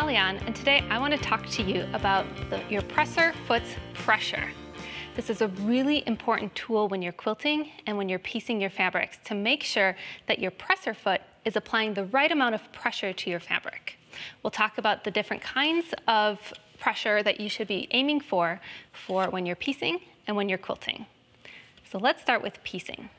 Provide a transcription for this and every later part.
Allian, and today I want to talk to you about your presser foot's pressure. This is a really important tool when you're quilting and when you're piecing your fabrics to make sure that your presser foot is applying the right amount of pressure to your fabric. We'll talk about the different kinds of pressure that you should be aiming for when you're piecing and when you're quilting. So let's start with piecing.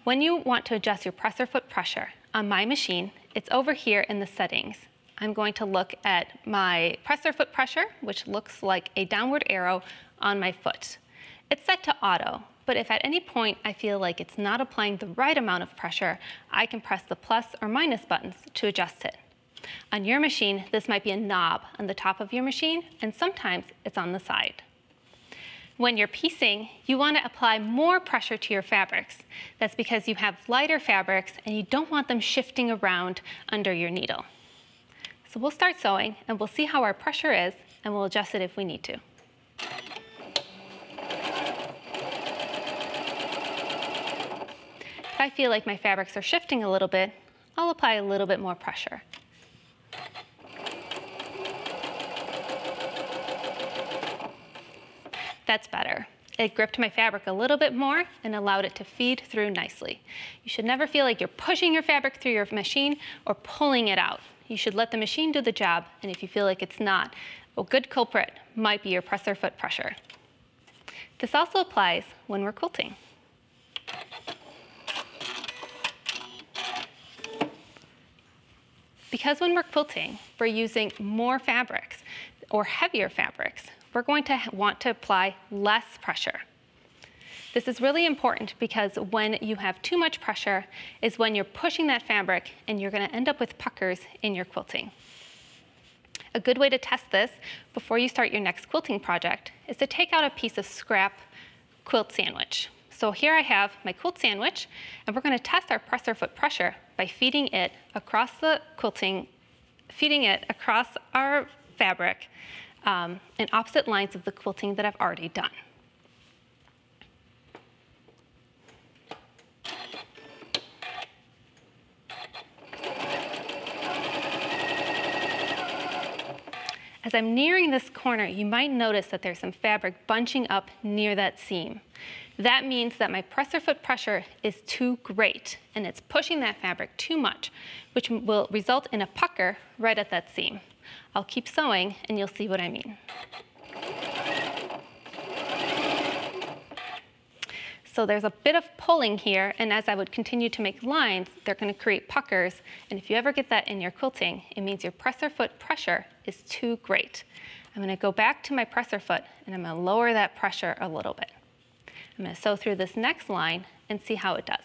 When you want to adjust your presser foot pressure, on my machine, it's over here in the settings. I'm going to look at my presser foot pressure, which looks like a downward arrow on my foot. It's set to auto, but if at any point I feel like it's not applying the right amount of pressure, I can press the plus or minus buttons to adjust it. On your machine, this might be a knob on the top of your machine, and sometimes it's on the side. When you're piecing, you want to apply more pressure to your fabrics. That's because you have lighter fabrics and you don't want them shifting around under your needle. So we'll start sewing and we'll see how our pressure is, and we'll adjust it if we need to. If I feel like my fabrics are shifting a little bit, I'll apply a little bit more pressure. That's better. It gripped my fabric a little bit more and allowed it to feed through nicely. You should never feel like you're pushing your fabric through your machine or pulling it out. You should let the machine do the job, and if you feel like it's not, a good culprit might be your presser foot pressure. This also applies when we're quilting. Because when we're quilting, we're using more fabrics or heavier fabrics, we're going to want to apply less pressure. This is really important because when you have too much pressure is when you're pushing that fabric and you're going to end up with puckers in your quilting. A good way to test this before you start your next quilting project is to take out a piece of scrap quilt sandwich. So here I have my quilt sandwich, and we're going to test our presser foot pressure by feeding it across the quilting, feeding it across our fabric in opposite lines of the quilting that I've already done. As I'm nearing this corner, you might notice that there's some fabric bunching up near that seam. That means that my presser foot pressure is too great, and it's pushing that fabric too much, which will result in a pucker right at that seam. I'll keep sewing and you'll see what I mean. So there's a bit of pulling here, and as I would continue to make lines, they're going to create puckers, and if you ever get that in your quilting, it means your presser foot pressure is too great. I'm going to go back to my presser foot and I'm going to lower that pressure a little bit. I'm going to sew through this next line and see how it does.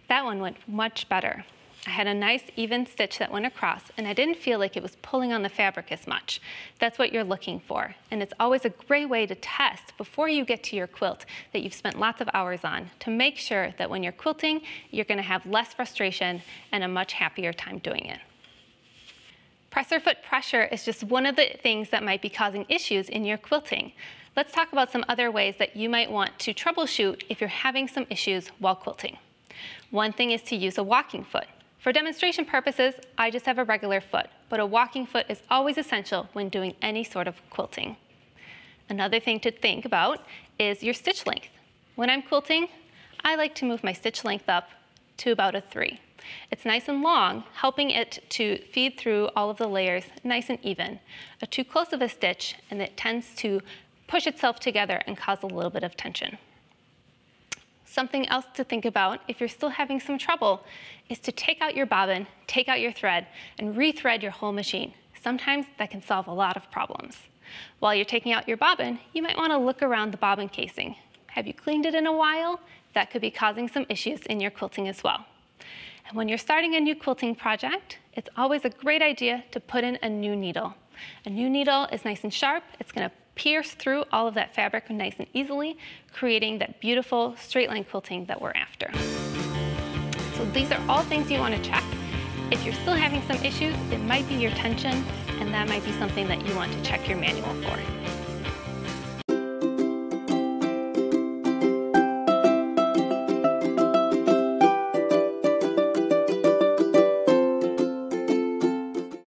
That one went much better. I had a nice even stitch that went across, and I didn't feel like it was pulling on the fabric as much. That's what you're looking for, and it's always a great way to test before you get to your quilt that you've spent lots of hours on to make sure that when you're quilting, you're going to have less frustration and a much happier time doing it. Presser foot pressure is just one of the things that might be causing issues in your quilting. Let's talk about some other ways that you might want to troubleshoot if you're having some issues while quilting. One thing is to use a walking foot. For demonstration purposes, I just have a regular foot, but a walking foot is always essential when doing any sort of quilting. Another thing to think about is your stitch length. When I'm quilting, I like to move my stitch length up to about a 3. It's nice and long, helping it to feed through all of the layers nice and even. A too close of a stitch, and it tends to push itself together and cause a little bit of tension. Something else to think about if you're still having some trouble is to take out your bobbin, take out your thread, and rethread your whole machine. Sometimes that can solve a lot of problems. While you're taking out your bobbin, you might want to look around the bobbin casing. Have you cleaned it in a while? That could be causing some issues in your quilting as well. And when you're starting a new quilting project, it's always a great idea to put in a new needle. A new needle is nice and sharp. It's going to pierce through all of that fabric nice and easily, creating that beautiful straight line quilting that we're after. So these are all things you want to check. If you're still having some issues, it might be your tension, and that might be something that you want to check your manual for.